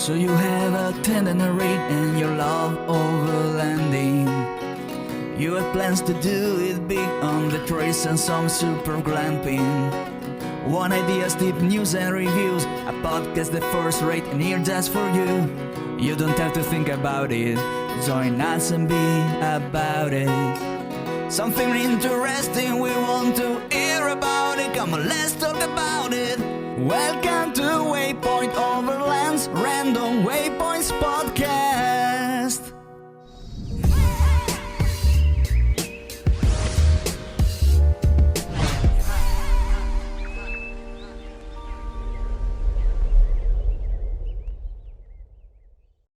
So you have a tender read and your love overlanding. You have plans to do it big on the trace and some super glamping. One idea, deep news and reviews, a podcast the first rate and here just for you. You don't have to think about it, join us and be about it. Something interesting we want to hear about it, come on let's talk about it. Welcome to Waypoint Overland's Random Waypoints Podcast.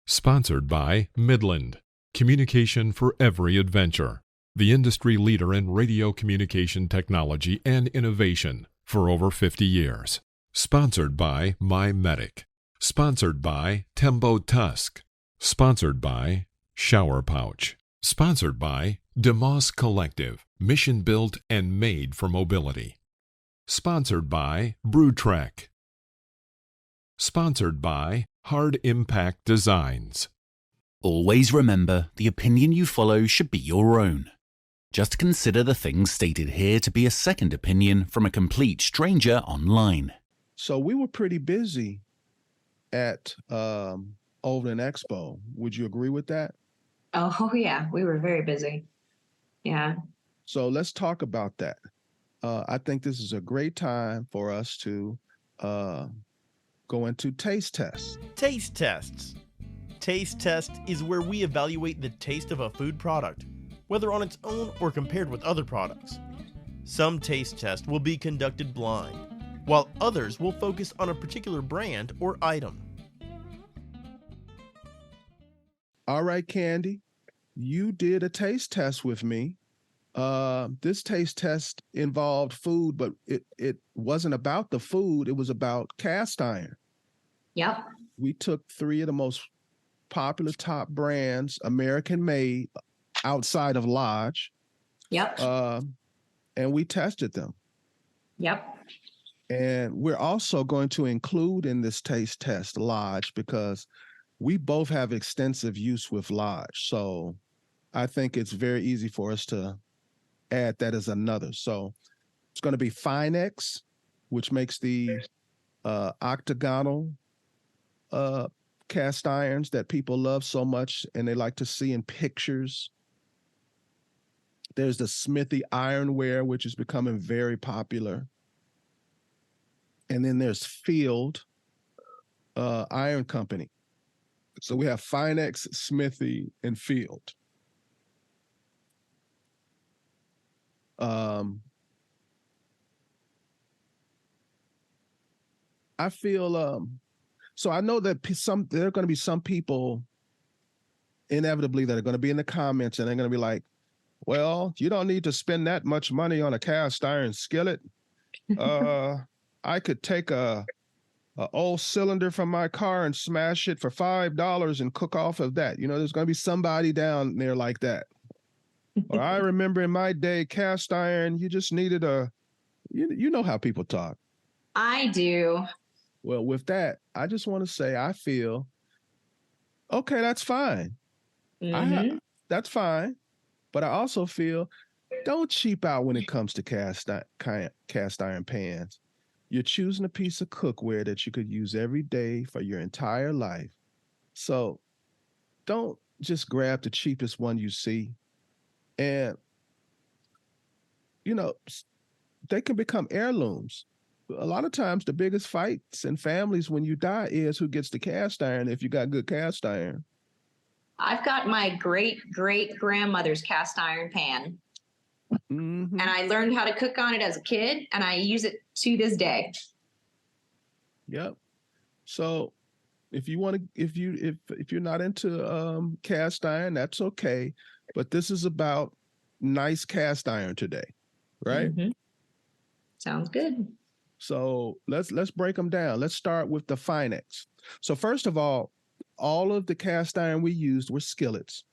Sponsored by Midland, communication for every adventure, the industry leader in radio communication technology and innovation for over 50 years. Sponsored by MyMedic. Sponsored by Tembo Tusk. Sponsored by Shower Pouch. Sponsored by DeMoss Collective, mission built and made for mobility. Sponsored by BrewTrek. Sponsored by Hard Impact Designs. Always remember, the opinion you follow should be your own. Just consider the things stated here to be a second opinion from a complete stranger online. So we were pretty busy at Overland Expo. Would you agree with that? Oh, yeah. We were very busy. Yeah. So let's talk about that. I think this is a great time for us to go into taste tests. Taste tests. Taste test is where we evaluate the taste of a food product, whether on its own or compared with other products. Some taste tests will be conducted blind, while others will focus on a particular brand or item. All right, Candy, you did a taste test with me. This taste test involved food, but it wasn't about the food. It was about cast iron. Yep. We took 3 of the most popular top brands, American made, outside of Lodge. Yep. And we tested them. Yep. And we're also going to include in this taste test Lodge because we both have extensive use with Lodge. So I think it's very easy for us to add that as another. So it's going to be Finex, which makes the octagonal cast irons that people love so much and they like to see in pictures. There's the Smithy Ironware, which is becoming very popular. And then there's Field Iron Company. So we have Finex, Smithy, and Field. I feel so I know that there are going to be some people inevitably that are going to be in the comments and they're going to be like, well, you don't need to spend that much money on a cast iron skillet. I could take a old cylinder from my car and smash it for $5 and cook off of that. You know, there's going to be somebody down there like that. Or I remember in my day, cast iron, you just needed you know how people talk. I do. Well, with that, I just want to say I feel, okay, that's fine. Mm-hmm. That's fine. But I also feel don't cheap out when it comes to cast iron pans. You're choosing a piece of cookware that you could use every day for your entire life. So don't just grab the cheapest one you see. And, you know, they can become heirlooms. A lot of times the biggest fights in families when you die is who gets the cast iron if you got good cast iron. I've got my great-great-grandmother's cast iron pan. Mm-hmm. And I learned how to cook on it as a kid, and I use it to this day. Yep. So if you want to, if you're not into cast iron, that's okay. But this is about nice cast iron today, right? Mm-hmm. Sounds good. So let's break them down. Let's start with the Finex. So first of all of the cast iron we used were skillets,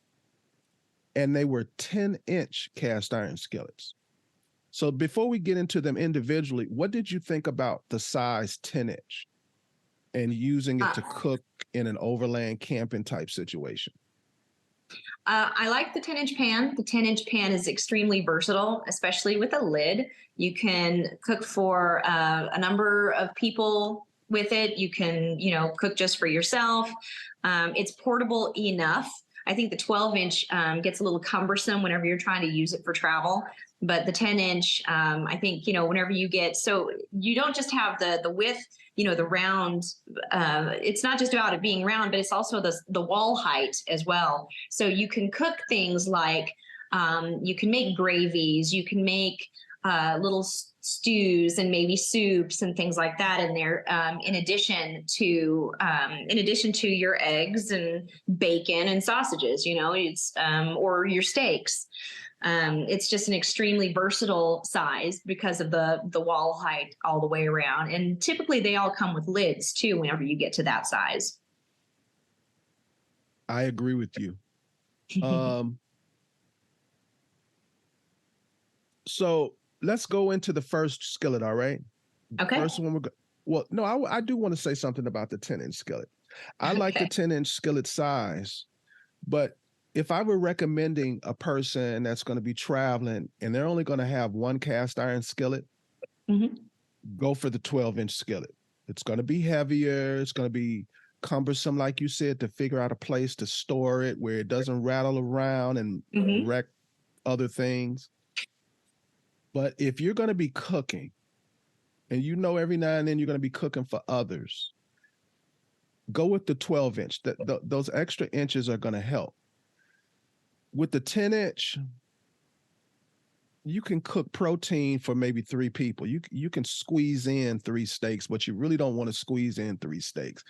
and they were 10-inch cast iron skillets. So before we get into them individually, what did you think about the size 10-inch? and using it to Uh, cook in an overland camping type situation? I like the 10-inch pan. The 10-inch pan is extremely versatile, especially with a lid. You can cook for a number of people with it. You can, cook just for yourself. It's portable enough. I think the 12-inch gets a little cumbersome whenever you're trying to use it for travel. But the 10-inch, I think, whenever you get, so you don't just have the width, the round, it's not just about it being round, but it's also the wall height as well. So you can cook things like, you can make gravies, you can make little stews and maybe soups and things like that in there. In addition to your eggs and bacon and sausages, it's or your steaks. It's just an extremely versatile size because of the wall height all the way around. And typically they all come with lids too, whenever you get to that size. I agree with you. So let's go into the first skillet. All right. Okay. First one well, no, I do want to say something about the 10-inch skillet. I like the 10-inch skillet size, but if I were recommending a person that's going to be traveling and they're only going to have one cast iron skillet, go for the 12-inch skillet. It's going to be heavier. It's going to be cumbersome, like you said, to figure out a place to store it where it doesn't rattle around and wreck other things. But if you're going to be cooking, and every now and then you're going to be cooking for others, go with the 12-inch. Those extra inches are going to help. With the 10-inch, you can cook protein for maybe 3 people. You can squeeze in 3 steaks, but you really don't want to squeeze in 3 steaks.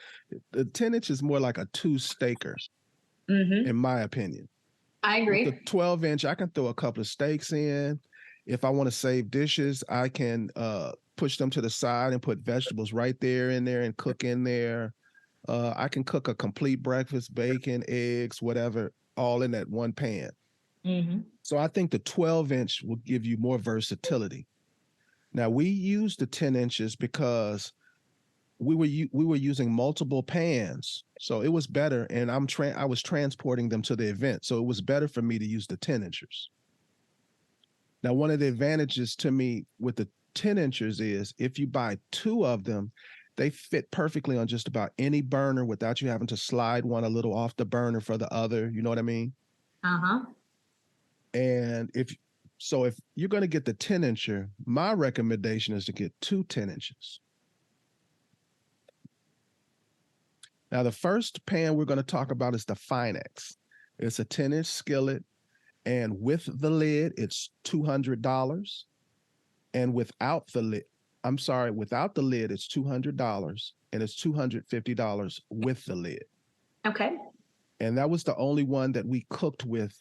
The 10-inch is more like a 2-staker, in my opinion. I agree. With the 12-inch, I can throw a couple of steaks in. If I want to save dishes, I can push them to the side and put vegetables right there in there and cook in there. I can cook a complete breakfast, bacon, eggs, whatever, all in that one pan. So I think the 12-inch will give you more versatility. Now, we used the 10 inches because we were using multiple pans, so it was better, and I was transporting them to the event, so it was better for me to use the 10 inches. Now, one of the advantages to me with the 10 inches is if you buy 2 of them, they fit perfectly on just about any burner without you having to slide one a little off the burner for the other. You know what I mean? And if you're going to get the 10-incher, my recommendation is to get 2 10-inches. Now, the first pan we're going to talk about is the Finex. It's a 10-inch skillet. And with the lid, it's $200. And without the lid, it's $200. And it's $250 with the lid. Okay. And that was the only one that we cooked with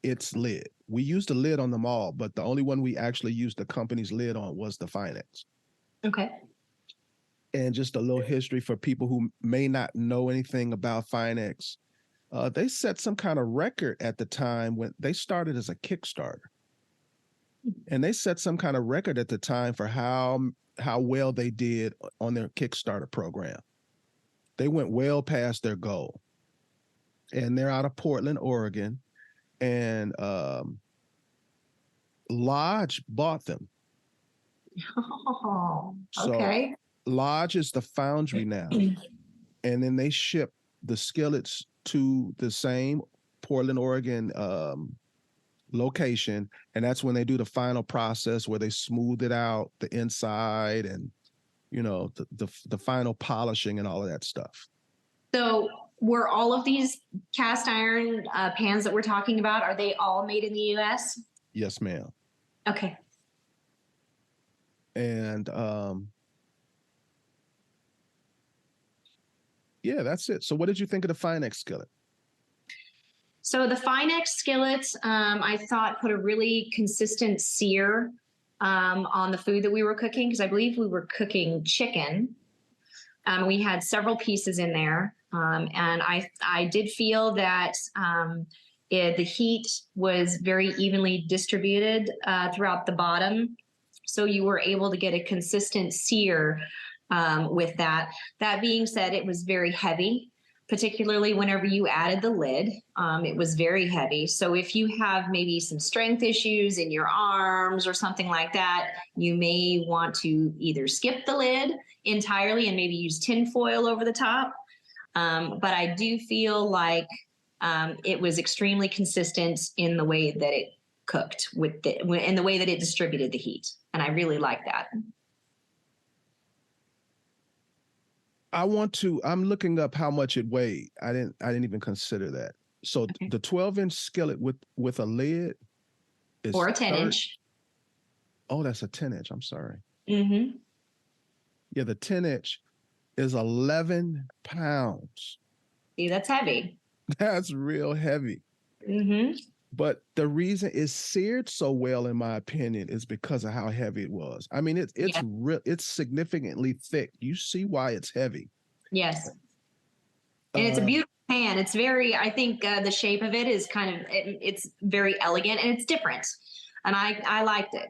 its lid. We used a lid on them all, but the only one we actually used the company's lid on was the Finex. Okay. And just a little history for people who may not know anything about Finex. They set some kind of record at the time when they started as a Kickstarter. And they set some kind of record at the time for how well they did on their Kickstarter program. They went well past their goal. And they're out of Portland, Oregon. And Lodge bought them. Oh, okay. So Lodge is the foundry now. And then they ship the skillets to the same Portland, Oregon location. And that's when they do the final process where they smooth it out, the inside and, the final polishing and all of that stuff. So were all of these cast iron pans that we're talking about, are they all made in the U.S.? Yes, ma'am. Okay. And yeah, that's it. So what did you think of the Finex skillet? So the Finex skillets, I thought put a really consistent sear on the food that we were cooking, because I believe we were cooking chicken. We had several pieces in there. And I did feel that the heat was very evenly distributed throughout the bottom. So you were able to get a consistent sear with that. That being said, it was very heavy, particularly whenever you added the lid. It was very heavy. So if you have maybe some strength issues in your arms or something like that, you may want to either skip the lid entirely and maybe use tin foil over the top. But I do feel like it was extremely consistent in the way that it cooked in the way that it distributed the heat. And I really like that. I'm looking up how much it weighed. I didn't even consider that. So Okay. the 12-inch skillet with a lid is Or a 10-inch. Oh, that's a 10-inch. I'm sorry. Mm-hmm. Yeah, the 10-inch is 11 pounds. See, that's heavy. That's real heavy. Mm-hmm. But the reason it's seared so well, in my opinion, is because of how heavy it was. I mean, it's significantly thick. You see why it's heavy. Yes. And it's a beautiful pan. It's very, I think the shape of it is it's very elegant and it's different. And I liked it.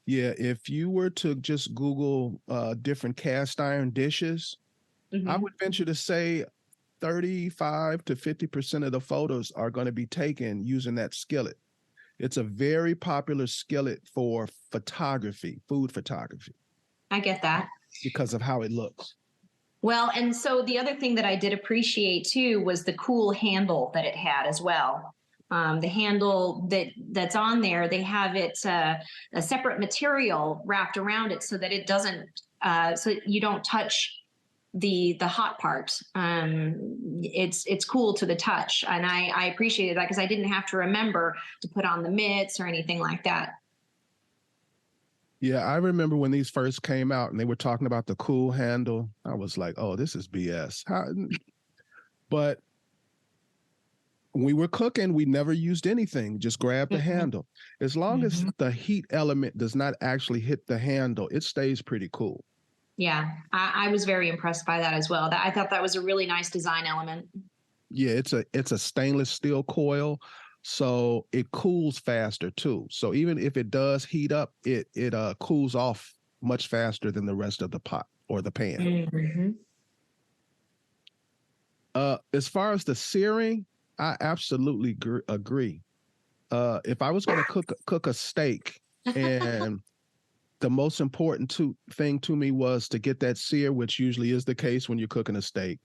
Yeah, if you were to just Google different cast iron dishes, Mm-hmm. I would venture to say 35 to 50% of the photos are going to be taken using that skillet. It's a very popular skillet for photography, food photography, I get that. because of how it looks. Well, and so the other thing that I did appreciate too was the cool handle that it had as well. The handle that's on there, they have it a separate material wrapped around it so that it doesn't, so you don't touch the hot part. It's cool to the touch, and I appreciated that because I didn't have to remember to put on the mitts or anything like that. Yeah, I remember when these first came out and they were talking about the cool handle. I was like, oh, this is BS. But when we were cooking, we never used anything, just grab the handle. As long as the heat element does not actually hit the handle, it stays pretty cool. Yeah, I was very impressed by that as well. I thought that was a really nice design element. Yeah, it's a stainless steel coil, so it cools faster too. So even if it does heat up, it cools off much faster than the rest of the pot or the pan. Mm-hmm. As far as the searing, I absolutely agree. If I was going to cook a steak, and the most important thing to me was to get that sear, which usually is the case when you're cooking a steak.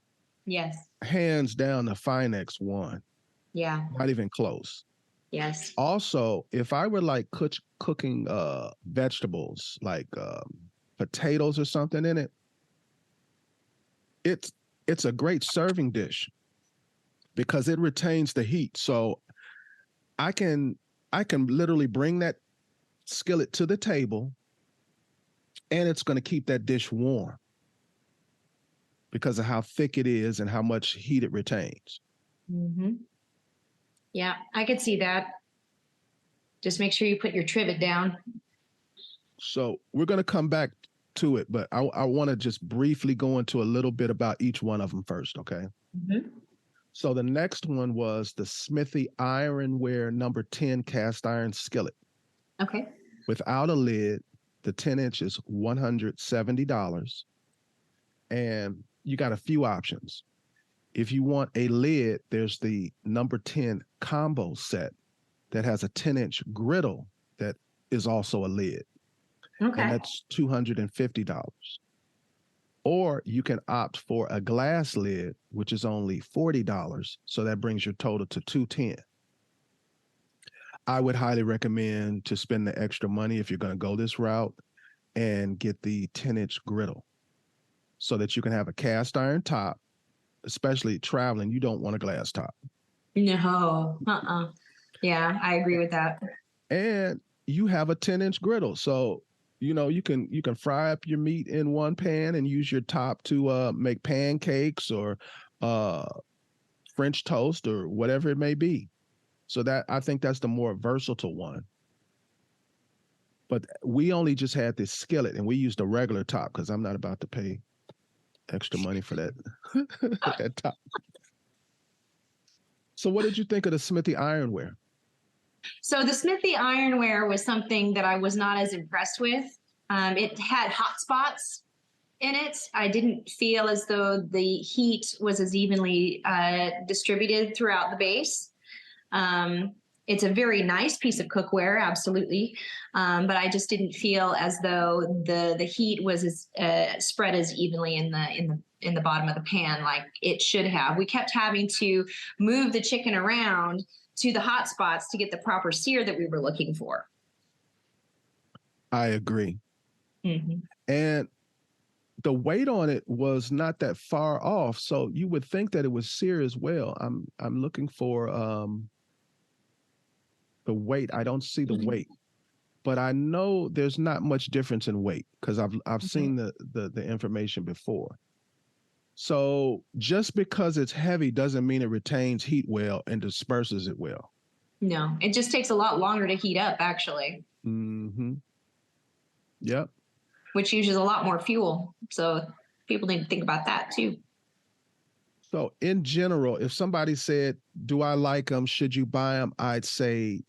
Yes. Hands down, the Finex one. Yeah. Not even close. Yes. Also, if I were like cooking vegetables, like potatoes or something in it, it's a great serving dish because it retains the heat. So I can literally bring that skillet to the table, and it's going to keep that dish warm because of how thick it is and how much heat it retains. Mm-hmm. Yeah, I could see that. Just make sure you put your trivet down. So we're going to come back to it, but I want to just briefly go into a little bit about each one of them first, okay? Mm-hmm. So the next one was the Smithy Ironware number 10 cast iron skillet. Okay. Without a lid, the 10-inch is $170. And you got a few options. If you want a lid, there's the number 10 combo set that has a 10-inch griddle that is also a lid. Okay. And that's $250. Or you can opt for a glass lid, which is only $40. So that brings your total to $210. I would highly recommend to spend the extra money if you're going to go this route and get the 10-inch griddle so that you can have a cast iron top. Especially traveling, you don't want a glass top. No. Yeah, I agree with that. And you have a 10-inch griddle. So, you can fry up your meat in one pan and use your top to make pancakes or French toast or whatever it may be. So I think that's the more versatile one. But we only just had this skillet and we used a regular top because I'm not about to pay extra money for that, that top. So what did you think of the Smithy Ironware? So the Smithy Ironware was something that I was not as impressed with. It had hot spots in it. I didn't feel as though the heat was as evenly distributed throughout the base. It's a very nice piece of cookware, absolutely, but I just didn't feel as though the heat was as spread as evenly in the bottom of the pan like it should have. We kept having to move the chicken around to the hot spots to get the proper sear that we were looking for. I agree. Mm-hmm. And the weight on it was not that far off, so you would think that it was sear as well. I'm looking for the weight. I don't see the weight, but I know there's not much difference in weight because I've seen the information before. So just because it's heavy doesn't mean it retains heat well and disperses it well. No, it just takes a lot longer to heat up, actually. Mm-hmm. Yep. Which uses a lot more fuel. So people need to think about that too. So in general, if somebody said, do I like them? Should you buy them? I'd say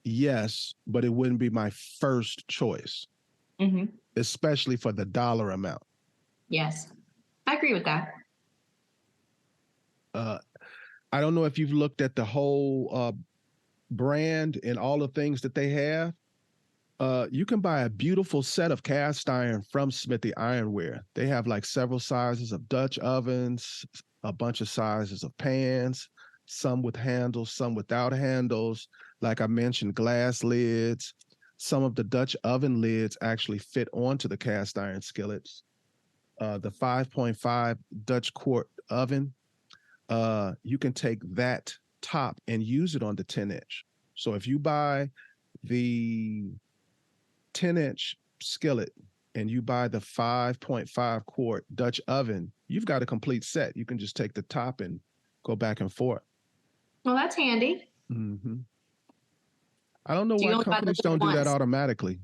yes, but it wouldn't be my first choice, especially for the dollar amount. Yes, I agree with that. I don't know if you've looked at the whole brand and all the things that they have. You can buy a beautiful set of cast iron from Smithy Ironware. They have like several sizes of Dutch ovens, a bunch of sizes of pans, some with handles, some without handles. Like I mentioned, glass lids. Some of the Dutch oven lids actually fit onto the cast iron skillets. The 5.5 Dutch quart oven, you can take that top and use it on the 10-inch. So if you buy the 10-inch skillet and you buy the 5.5 quart Dutch oven, you've got a complete set. You can just take the top and go back and forth. Well, that's handy. Mm-hmm. I don't know why companies don't do that automatically.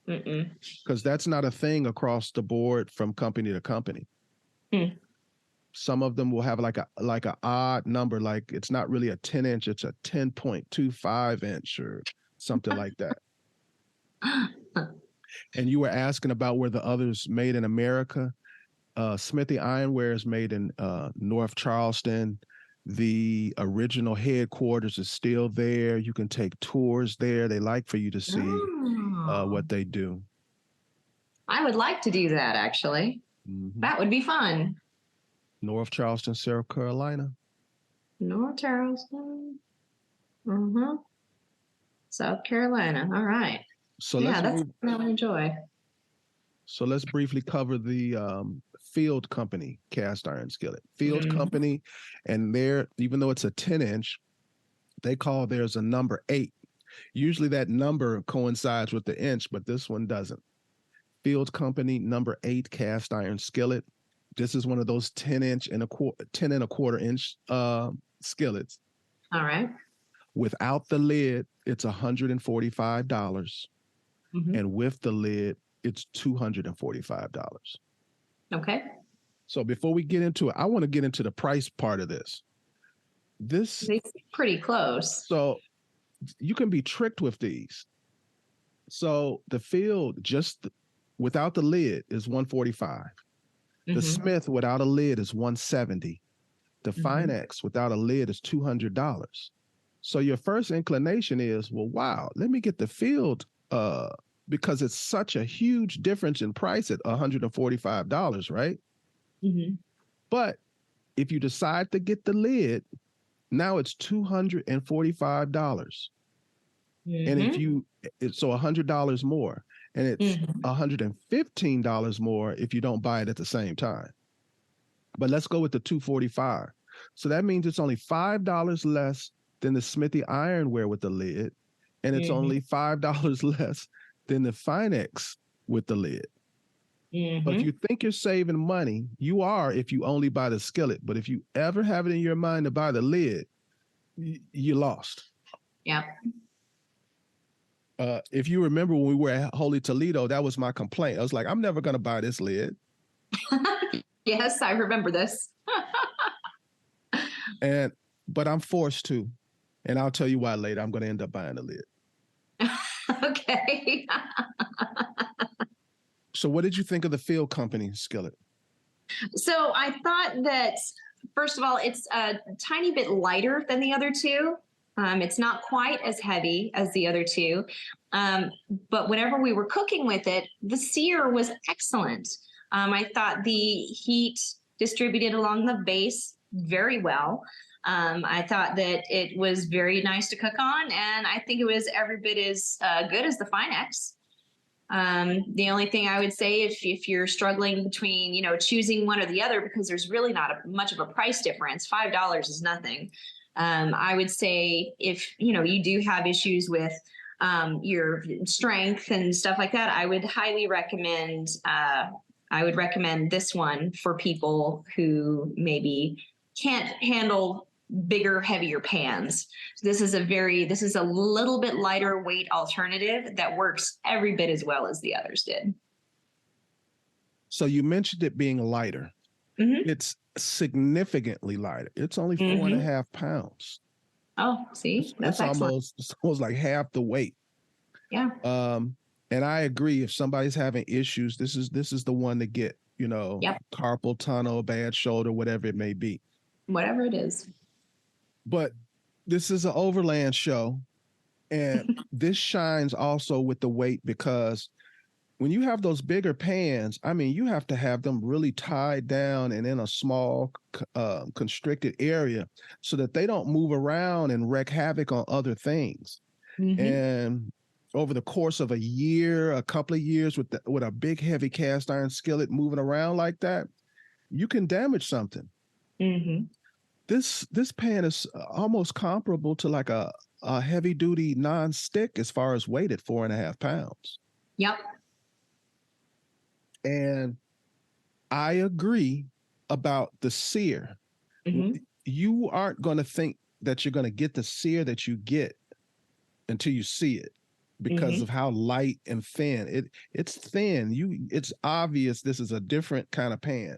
Because that's not a thing across the board from company to company. Some of them will have like a odd number, like it's not really a 10-inch, it's a 10.25 inch or something like that. And you were asking about where the others made in America. Smithy Ironware is made in North Charleston. The original headquarters is still there. You can take tours there. They like for you to see what they do. I would like to do that, actually. That would be fun. North Charleston, South Carolina. North Charleston. South Carolina. All right. So that's something I would enjoy. So let's briefly cover the Field Company cast iron skillet. Field Company, and even though it's a 10-inch, they call theirs a number 8. Usually that number coincides with the inch, but this one doesn't. Field Company number 8 cast iron skillet. This is one of those 10 and a quarter inch skillets. All right. Without the lid, it's $145. And with the lid, it's $245. Okay. So before we get into it, I want to get into the price part of this. It's pretty close. So you can be tricked with these. So the Field, just without the lid, is $145. The Smith without a lid is $170. The Finex without a lid is $200. So your first inclination is, well, wow, let me get the Field because it's such a huge difference in price at $145, right? But if you decide to get the lid, now it's $245. And so $100 more. And it's $115 more if you don't buy it at the same time. But let's go with the $245. So that means it's only $5 less than the Smithy Ironware with the lid. And it's only $5 less than the Finex with the lid. But if you think you're saving money, you are if you only buy the skillet. But if you ever have it in your mind to buy the lid, you lost. Yeah. If you remember when we were at Holy Toledo, that was my complaint. I was like, I'm never going to buy this lid. Yes, I remember this. But I'm forced to. And I'll tell you why later. I'm going to end up buying the lid. Okay. So what did you think of the Field Company skillet? So I thought that, first of all, it's a tiny bit lighter than the other two. It's not quite as heavy as the other two. But whenever we were cooking with it, the sear was excellent. I thought the heat distributed along the base very well. I thought that it was very nice to cook on, and I think it was every bit as good as the Finex. The only thing I would say, if you're struggling between, choosing one or the other, because there's really not much of a price difference, $5 is nothing. I would say if, you do have issues with your strength and stuff like that, I would highly recommend, this one for people who maybe can't handle bigger, heavier pans. This is a little bit lighter weight alternative that works every bit as well as the others did. So you mentioned it being lighter. Mm-hmm. It's significantly lighter. It's only 4.5 pounds. Oh, see, that's it's almost like half the weight. Yeah. And I agree. If somebody's having issues, this is the one to get. Yep. Carpal tunnel, bad shoulder, whatever it may be. Whatever it is. But this is an overland show, and this shines also with the weight, because when you have those bigger pans, you have to have them really tied down and in a small constricted area so that they don't move around and wreak havoc on other things. Mm-hmm. And over the course of a couple of years with a big heavy cast iron skillet moving around like that, you can damage something. Mm-hmm. This pan is almost comparable to like a heavy duty non-stick as far as weight at 4.5 pounds. Yep. And I agree about the sear. Mm-hmm. You aren't going to think that you're going to get the sear that you get until you see it, because of how light and thin it's thin. It's obvious this is a different kind of pan.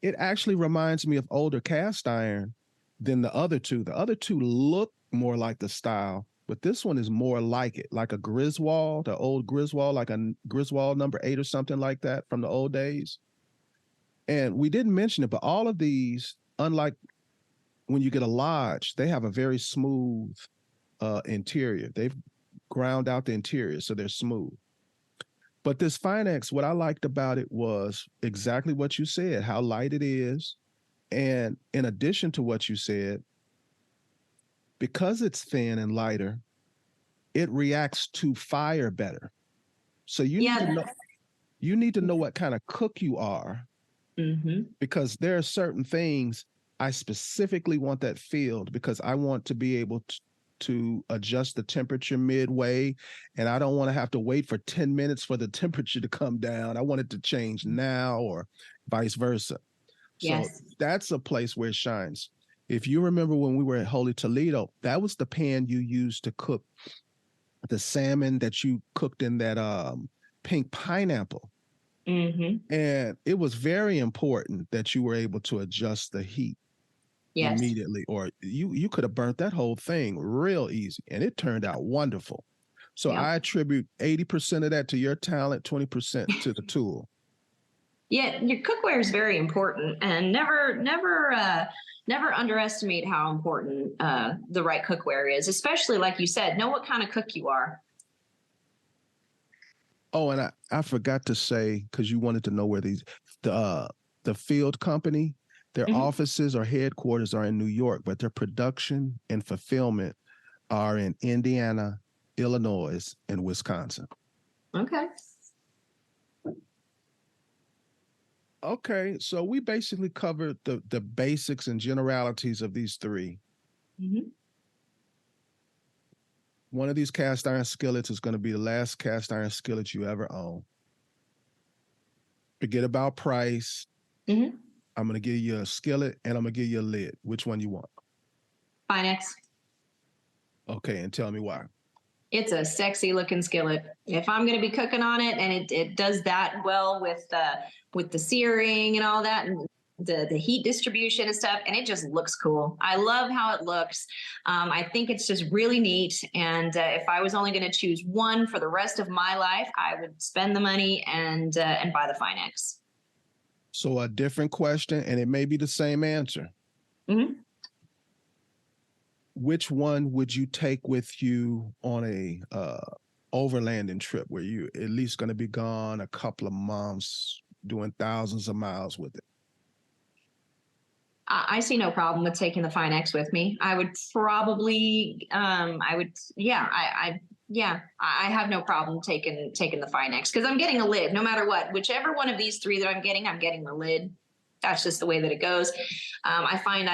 It actually reminds me of older cast iron than the other two. The other two look more like the style, but this one is more like it, like a Griswold, the old Griswold, like a Griswold number 8 or something like that from the old days. And we didn't mention it, but all of these, unlike when you get a Lodge, they have a very smooth interior. They've ground out the interior, so they're smooth. But this Finex, what I liked about it was exactly what you said, how light it is. And in addition to what you said, because it's thin and lighter, it reacts to fire better. So you need to know what kind of cook you are, because there are certain things I specifically want that filled, because I want to be able to adjust the temperature midway, and I don't want to have to wait for 10 minutes for the temperature to come down. I want it to change now, or vice versa. Yes. So that's a place where it shines. If you remember when we were at Holy Toledo, that was the pan you used to cook the salmon that you cooked in that pink pineapple. Mm-hmm. And it was very important that you were able to adjust the heat immediately, or you could have burnt that whole thing real easy, and it turned out wonderful. So I attribute 80% of that to your talent, 20% to the tool. Yeah, your cookware is very important, and never underestimate how important the right cookware is, especially like you said, know what kind of cook you are. Oh, and I forgot to say, because you wanted to know where the Field Company, their offices or headquarters are in New York, but their production and fulfillment are in Indiana, Illinois, and Wisconsin. Okay. Okay, so we basically covered the basics and generalities of these three. Mm-hmm. One of these cast iron skillets is going to be the last cast iron skillet you ever own. Forget about price. Mm-hmm. I'm going to give you a skillet and I'm going to give you a lid. Which one you want? Finex. Okay, and tell me why. It's a sexy looking skillet. If I'm going to be cooking on it, and it does that well with the searing and all that, and the heat distribution and stuff, and it just looks cool. I love how it looks. I think it's just really neat. And if I was only going to choose one for the rest of my life, I would spend the money and buy the Finex. So a different question, and it may be the same answer. Mm-hmm. Which one would you take with you on a overlanding trip where you at least going to be gone a couple of months, doing thousands of miles with it? I see no problem with taking the Finex with me. I would probably, I have no problem taking the Finex because I'm getting a lid no matter what. Whichever one of these three that I'm getting the lid. That's just the way that it goes. I find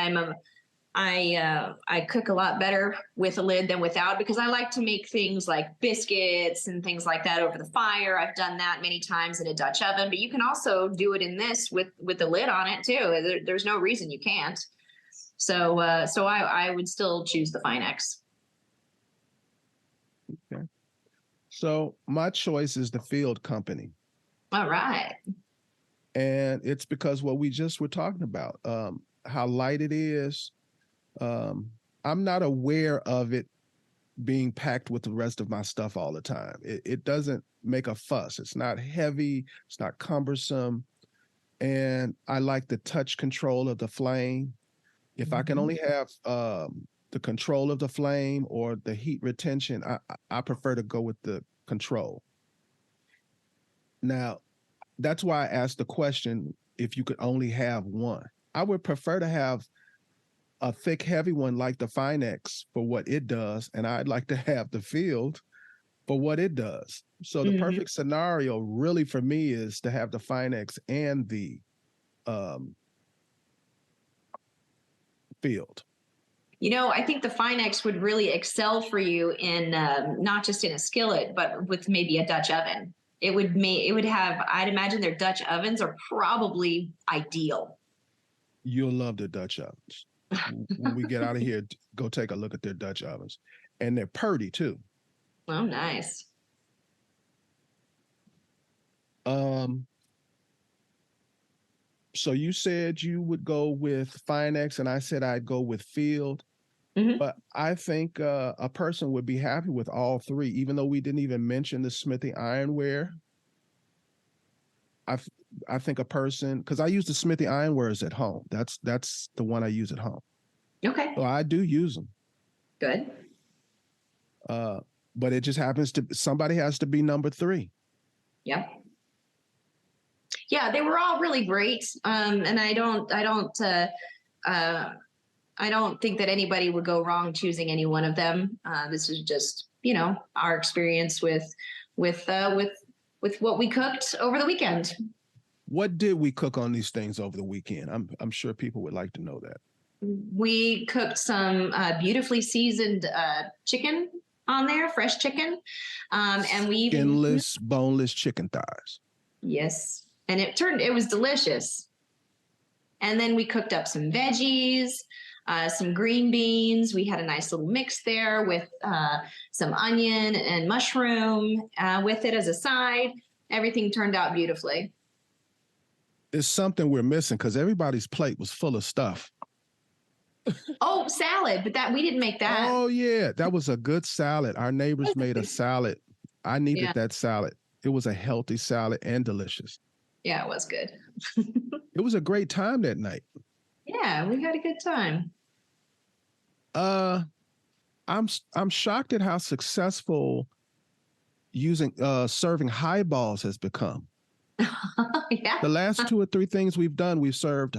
I cook a lot better with a lid than without because I like to make things like biscuits and things like that over the fire. I've done that many times in a Dutch oven, but you can also do it in this with the lid on it too. There's no reason you can't. So I would still choose the Finex. Okay. So my choice is the Field Company. All right. And it's because what we just were talking about, how light it is. I'm not aware of it being packed with the rest of my stuff all the time. It doesn't make a fuss. It's not heavy. It's not cumbersome. And I like the touch control of the flame. If I can only have the control of the flame or the heat retention, I prefer to go with the control. Now, that's why I asked the question, if you could only have one. I would prefer to have a thick, heavy one like the Finex for what it does, and I'd like to have the Field for what it does. So the perfect scenario really for me is to have the Finex and the Field. I think the Finex would really excel for you in not just in a skillet, but with maybe a Dutch oven. It would have, I'd imagine their Dutch ovens are probably ideal. You'll love the Dutch ovens. When we get out of here, go take a look at their Dutch ovens. And they're purty too. Oh, nice. So you said you would go with Finex, and I said I'd go with Field. Mm-hmm. But I think a person would be happy with all three, even though we didn't even mention the Smithy ironware. I think a person, because I use the Smithy ironwares at home. That's the one I use at home. Okay. So I do use them. Good. But it just happens to, somebody has to be number three. Yep. Yeah, they were all really great. And I don't think that anybody would go wrong choosing any one of them. This is just, our experience with what we cooked over the weekend. What did we cook on these things over the weekend? I'm sure people would like to know that. We cooked some beautifully seasoned chicken on there, fresh chicken. And we skinless, boneless chicken thighs. Yes. And it was delicious. And then we cooked up some veggies, some green beans. We had a nice little mix there with some onion and mushroom with it as a side. Everything turned out beautifully. It's something we're missing because everybody's plate was full of stuff. Oh, salad, but we didn't make that. Oh, yeah. That was a good salad. Our neighbors made a salad. I needed that salad. It was a healthy salad and delicious. Yeah, it was good. It was a great time that night. Yeah, we had a good time. I'm shocked at how successful serving highballs has become. Yeah. The last 2 or 3 things we've done, we've served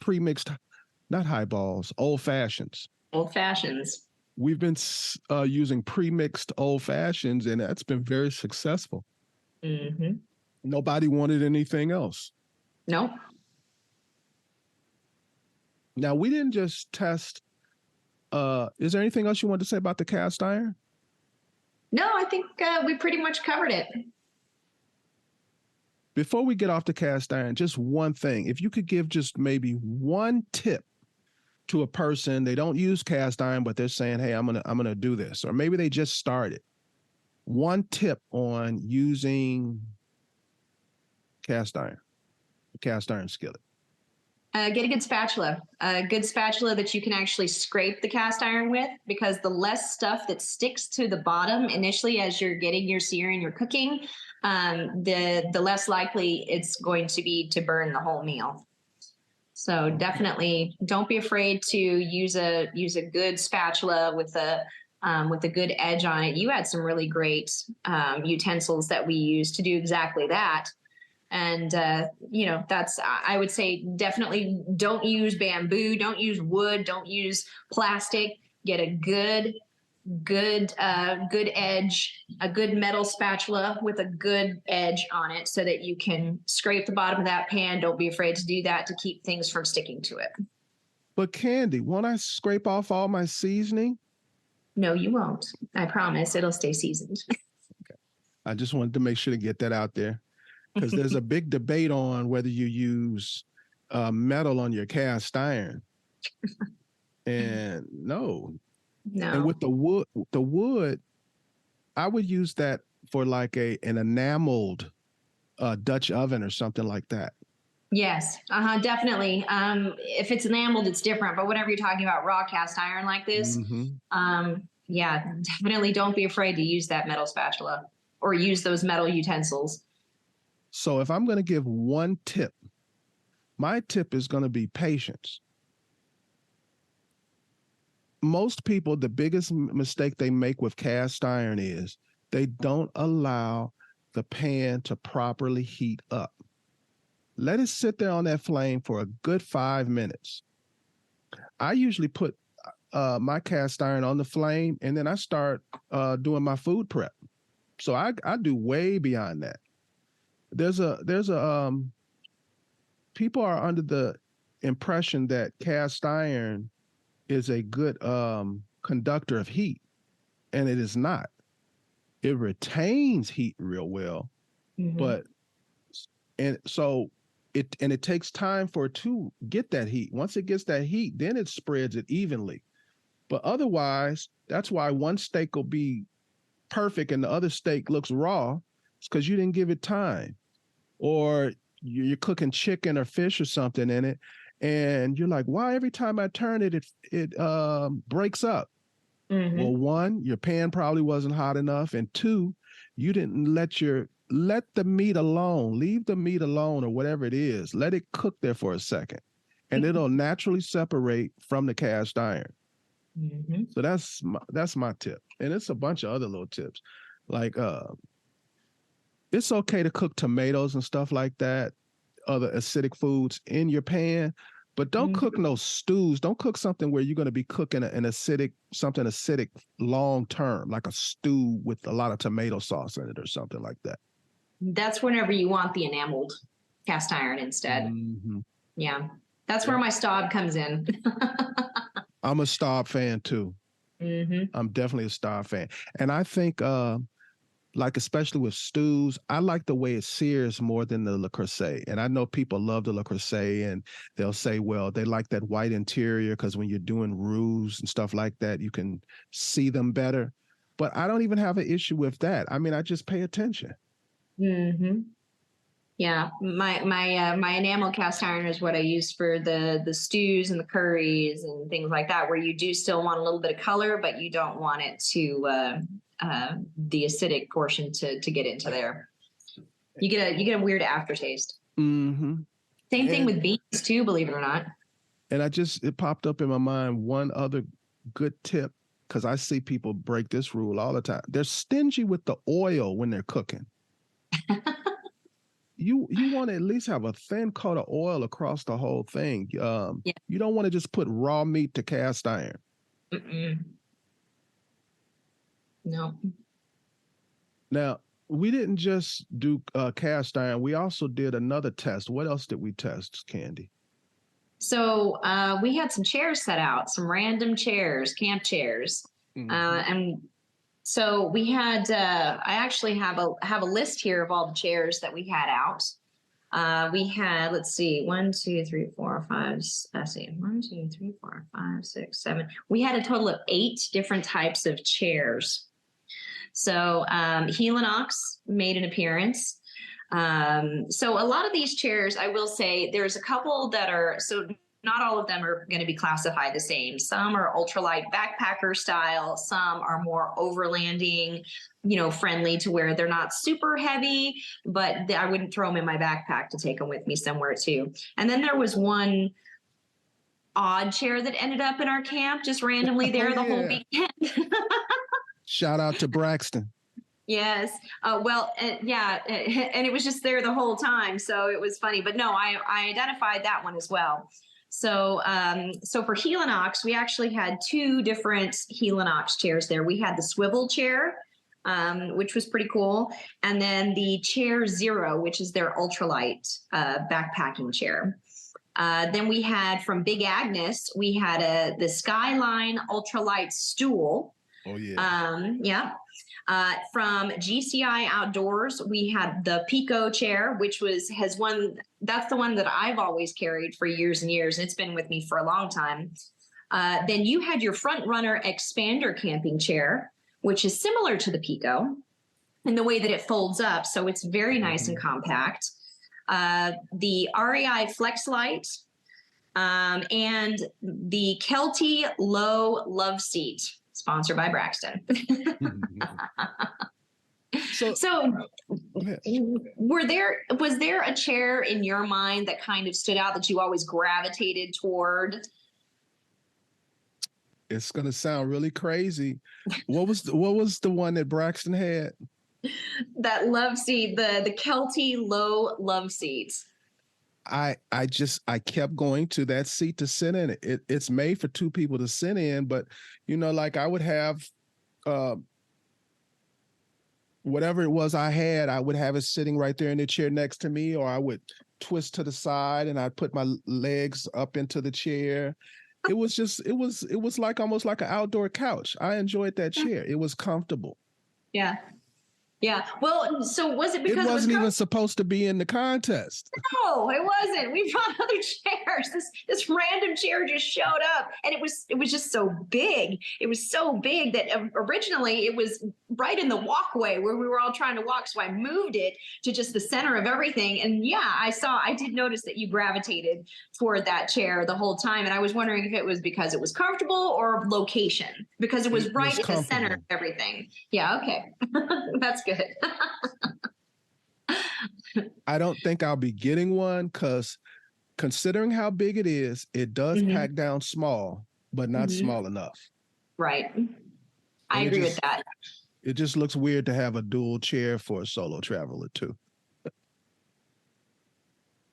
pre-mixed, not highballs, old fashions. Old fashions. We've been using pre-mixed old fashions, and that's been very successful. Mm-hmm. Nobody wanted anything else. No. Now, we didn't just test. Is there anything else you want to say about the cast iron? No, I think we pretty much covered it. Before we get off the cast iron, just one thing. If you could give just maybe one tip to a person, they don't use cast iron, but they're saying, hey, I'm gonna do this. Or maybe they just started. One tip on using cast iron skillet. Get a good spatula that you can actually scrape the cast iron with, because the less stuff that sticks to the bottom initially as you're getting your sear and you're cooking, the less likely it's going to be to burn the whole meal. So definitely don't be afraid to use a good spatula with a good edge on it. You had some really great utensils that we use to do exactly that. And, I would say definitely don't use bamboo, don't use wood, don't use plastic. Get a good edge, a good metal spatula with a good edge on it so that you can scrape the bottom of that pan. Don't be afraid to do that to keep things from sticking to it. But Candy, won't I scrape off all my seasoning? No, you won't. I promise it'll stay seasoned. Okay. I just wanted to make sure to get that out there, because there's a big debate on whether you use metal on your cast iron. And no. And with the wood, I would use that for like an enameled Dutch oven or something like that. Yes, definitely. If it's enameled, it's different. But whenever you're talking about raw cast iron like this, yeah, definitely don't be afraid to use that metal spatula or use those metal utensils. So if I'm going to give one tip, my tip is going to be patience. Most people, the biggest mistake they make with cast iron is they don't allow the pan to properly heat up. Let it sit there on that flame for a good 5 minutes. I usually put my cast iron on the flame, and then I start doing my food prep. So I do way beyond that. People are under the impression that cast iron is a good conductor of heat, and it is not. It retains heat real well, but it takes time for it to get that heat. Once it gets that heat, then it spreads it evenly. But otherwise, that's why one steak will be perfect and the other steak looks raw. It's because you didn't give it time. Or you're cooking chicken or fish or something in it, and you're like, why every time I turn it, it breaks up? Well, one, your pan probably wasn't hot enough, and two, you didn't let the meat alone, leave the meat alone or whatever it is. Let it cook there for a second, and it'll naturally separate from the cast iron. So that's my tip, and it's a bunch of other little tips, like it's okay to cook tomatoes and stuff like that, other acidic foods in your pan, but don't cook no stews. Don't cook something where you're going to be cooking something acidic long term, like a stew with a lot of tomato sauce in it or something like that. That's whenever you want the enameled cast iron instead. Yeah, that's where my Staub comes in. I'm a Staub fan too. I'm definitely a Staub fan. And I think like especially with stews, I like the way it sears more than the Le Creuset. And I know people love the Le Creuset, and they'll say, well, they like that white interior because when you're doing roux and stuff like that, you can see them better. But I don't even have an issue with that. I mean, I just pay attention. Yeah, my enamel cast iron is what I use for the stews and the curries and things like that, where you do still want a little bit of color, but you don't want it to the acidic portion to get into there. You get a weird aftertaste. Same thing with beans too, believe it or not. And it popped up in my mind one other good tip, because I see people break this rule all the time. They're stingy with the oil when they're cooking. You want to at least have a thin coat of oil across the whole thing. You don't want to just put raw meat to cast iron. No. Now, we didn't just do cast iron. We also did another test. What else did we test, Candy? So we had some chairs set out, some random chairs, camp chairs. And so we had, I actually have a list here of all the chairs that we had out. We had, let's see, 1, 2, 3, 4, 5, let's see, 1, 2, 3, 4, 5, 6, 7. We had a total of 8 different types of chairs. So Helinox made an appearance. So a lot of these chairs, I will say, there's a couple that are, so not all of them are going to be classified the same. Some are ultralight backpacker style. Some are more overlanding, friendly to where they're not super heavy, but I wouldn't throw them in my backpack to take them with me somewhere too. And then there was one odd chair that ended up in our camp, just randomly there the whole weekend. Shout out to Braxton. Yes. And it was just there the whole time. So it was funny, but no, I identified that one as well. So, so for Helinox, we actually had two different Helinox chairs there. We had the swivel chair, which was pretty cool. And then the Chair Zero, which is their ultralight backpacking chair. Then we had from Big Agnes, we had the Skyline ultralight stool. Oh yeah. Yeah. From GCI Outdoors, we had the Pico chair, which that's the one that I've always carried for years and years. It's been with me for a long time. Then you had your Front Runner Expander camping chair, which is similar to the Pico in the way that it folds up. So it's very nice and compact. The REI Flex Light, and the Kelty Low Love Seat, sponsored by Braxton. So was there a chair in your mind that kind of stood out that you always gravitated toward? It's going to sound really crazy. What was the one that Braxton had? That love seat, the Kelty Low Love Seats. I kept going to that seat to sit in it. It's made for two people to sit in, but like I would have whatever it was I had, I would have it sitting right there in the chair next to me, or I would twist to the side and I'd put my legs up into the chair. It was like almost like an outdoor couch. I enjoyed that chair. It was comfortable. Yeah. Yeah. Well, so was it because it wasn't even supposed to be in the contest? No, it wasn't. We brought other chairs. This random chair just showed up, and it was just so big. It was so big that originally it was right in the walkway where we were all trying to walk. So I moved it to just the center of everything. And yeah, I did notice that you gravitated toward that chair the whole time. And I was wondering if it was because it was comfortable or location, because it was right in the center of everything. Yeah. Okay. That's good. I don't think I'll be getting one because considering how big it is, it does pack down small, but not small enough. Right. I agree with that. It just looks weird to have a dual chair for a solo traveler too.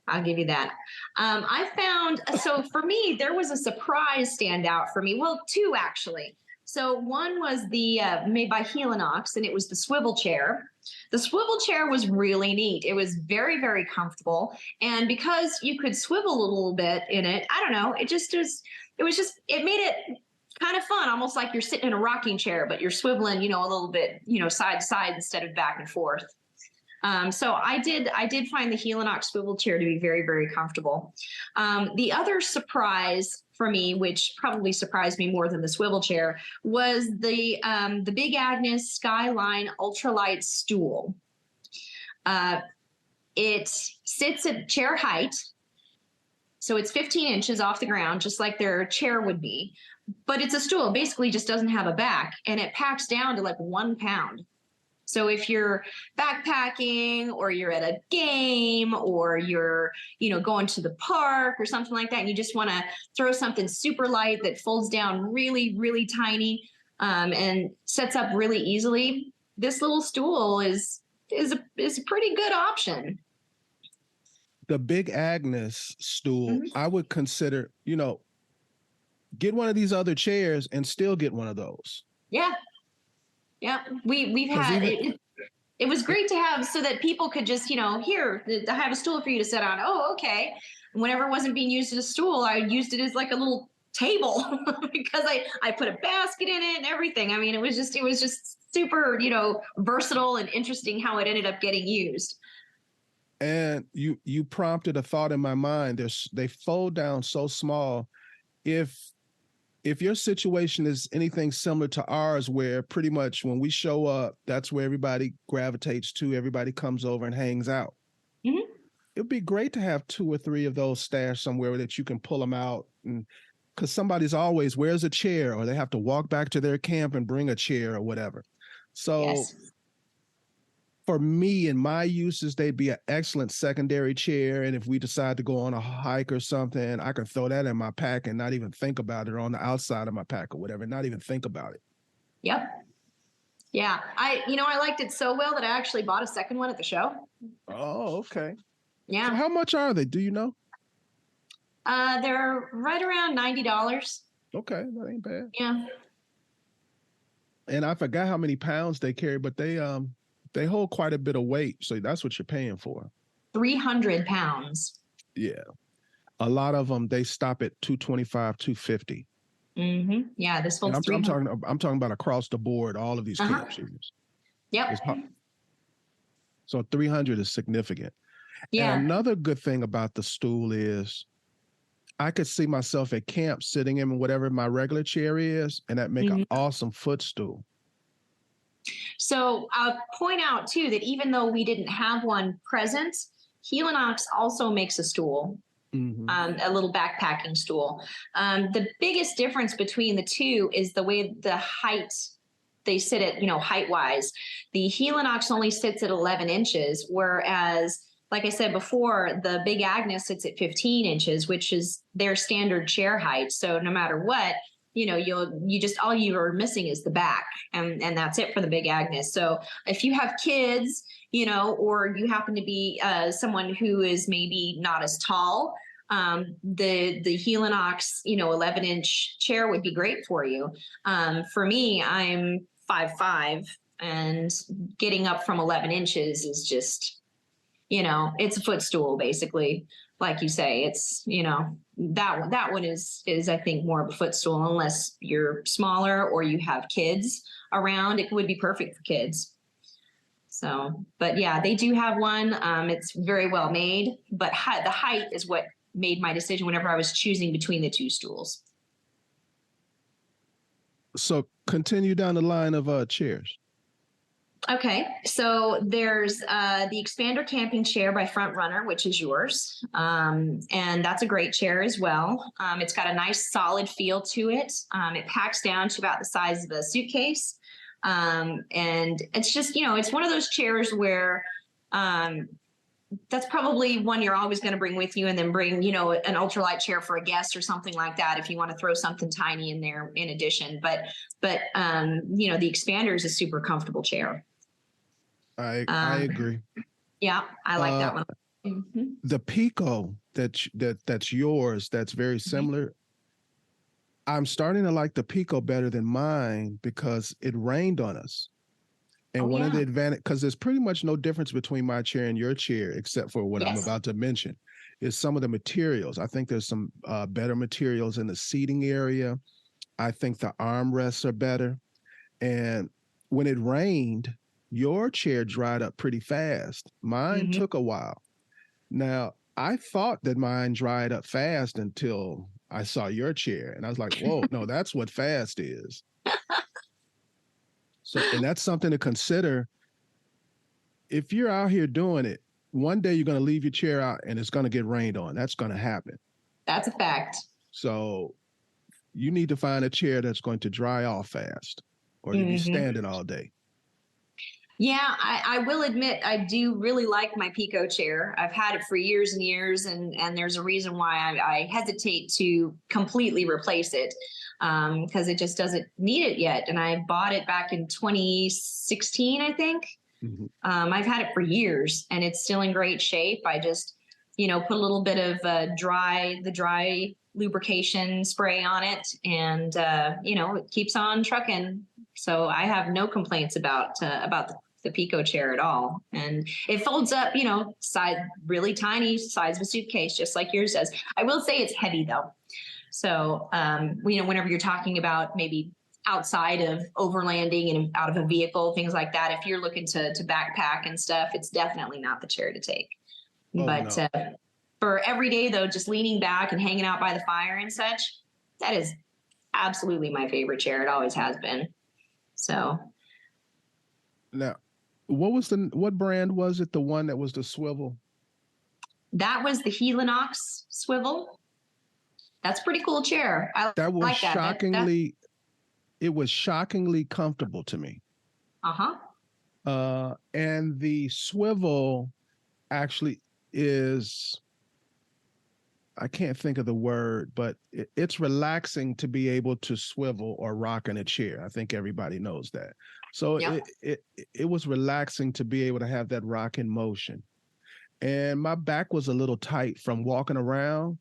I'll give you that. I found, so for me, there was a surprise standout for me. Well, two actually. So one was the made by Helinox, and it was the swivel chair. The swivel chair was really neat. It was very, very comfortable. And because you could swivel a little bit in it, I don't know, it made it kind of fun, almost like you're sitting in a rocking chair, but you're swiveling, a little bit, side to side instead of back and forth. So I did find the Helinox swivel chair to be very, very comfortable. The other surprise for me, which probably surprised me more than the swivel chair, was the Big Agnes Skyline ultralight stool. It sits at chair height, so it's 15 inches off the ground, just like their chair would be. But it's a stool. It basically just doesn't have a back, and it packs down to like 1 pound. So if you're backpacking or you're at a game or you're, going to the park or something like that, and you just want to throw something super light that folds down really, really tiny and sets up really easily, this little stool is a pretty good option. The Big Agnes stool, I would consider, get one of these other chairs and still get one of those. Yeah. Yeah, we've had it was great to have so that people could just, here, I have a stool for you to sit on. Oh, okay. Whenever it wasn't being used as a stool, I used it as like a little table because I put a basket in it and everything. I mean, it was just super, versatile and interesting how it ended up getting used. And you prompted a thought in my mind. They fold down so small. If your situation is anything similar to ours, where pretty much when we show up, that's where everybody gravitates to, everybody comes over and hangs out. it'd be great to have 2 or 3 of those stashed somewhere that you can pull them out, and because somebody's always, where's a chair, or they have to walk back to their camp and bring a chair or whatever. So Yes. for me and my uses, they'd be an excellent secondary chair. And if we decide to go on a hike or something, I can throw that in my pack and not even think about it, or on the outside of my pack or whatever, not even think about it. Yep. Yeah. I liked it so well that I actually bought a second one at the show. Oh, okay. Yeah. So how much are they? Do you know? They're right around $90. Okay, that ain't bad. Yeah. And I forgot how many pounds they carry, but they hold quite a bit of weight. So that's what you're paying for. 300 pounds. Yeah. A lot of them, they stop at 225, 250. Mm-hmm. Yeah, this And one's I'm talking about across the board, all of these camp shoes. Yep. So 300 is significant. Yeah. And another good thing about the stool is I could see myself at camp sitting in whatever my regular chair is, and that make an awesome footstool. So I'll point out too that even though we didn't have one present, Helinox also makes a stool, a little backpacking stool. The biggest difference between the two is the way the height they sit at, height wise. The Helinox only sits at 11 inches, whereas, like I said before, the Big Agnes sits at 15 inches, which is their standard chair height. So no matter what, you just, all you are missing is the back, and that's it for the Big Agnes. So if you have kids, or you happen to be someone who is maybe not as tall, the Helinox, 11-inch chair would be great for you. For me, I'm 5'5", and getting up from 11 inches is just, it's a footstool, basically. Like you say, it's, that one is I think more of a footstool, unless you're smaller or you have kids around. It would be perfect for kids. So, but yeah, they do have one. It's very well made, but the height is what made my decision whenever I was choosing between the two stools. So continue down the line of chairs. Okay, so there's the Expander Camping Chair by Front Runner, which is yours. And that's a great chair as well. It's got a nice solid feel to it. It packs down to about the size of a suitcase. And it's just, it's one of those chairs where that's probably one you're always going to bring with you, and then bring, an ultralight chair for a guest or something like that if you want to throw something tiny in there in addition. But the Expander is a super comfortable chair. I agree. Yeah, I like that one. Mm-hmm. The Pico that's yours, that's very similar. I'm starting to like the Pico better than mine because it rained on us. And one of the advantage, because there's pretty much no difference between my chair and your chair, except for what I'm about to mention, is some of the materials. I think there's some better materials in the seating area. I think the armrests are better. And when it rained, your chair dried up pretty fast. Mine took a while. Now, I thought that mine dried up fast until I saw your chair. And I was like, whoa, no, that's what fast is. So, and that's something to consider. If you're out here doing it, one day you're going to leave your chair out and it's going to get rained on. That's going to happen. That's a fact. So you need to find a chair that's going to dry off fast, or to be standing all day. Yeah, I will admit I do really like my Pico chair. I've had it for years and years, and there's a reason why I hesitate to completely replace it, because it just doesn't need it yet. And I bought it back in 2016, I think. I've had it for years, and it's still in great shape. I just, put a little bit of dry lubrication spray on it, and it keeps on trucking. So I have no complaints about the Pico chair at all. And it folds up, size really tiny, size of a suitcase, just like yours does. I will say it's heavy though. So, whenever you're talking about maybe outside of overlanding and out of a vehicle, things like that, if you're looking to backpack and stuff, it's definitely not the chair to take. For every day though, just leaning back and hanging out by the fire and such, that is absolutely my favorite chair. It always has been. So now, what brand was it? The one that was the swivel? That was the Helinox swivel. That's a pretty cool chair. That was like that. shockingly, it was shockingly comfortable to me. And the swivel actually is, I can't think of the word, but it's relaxing to be able to swivel or rock in a chair. I think everybody knows that. So Yep. it was relaxing to be able to have that rock in motion. And my back was a little tight from walking around,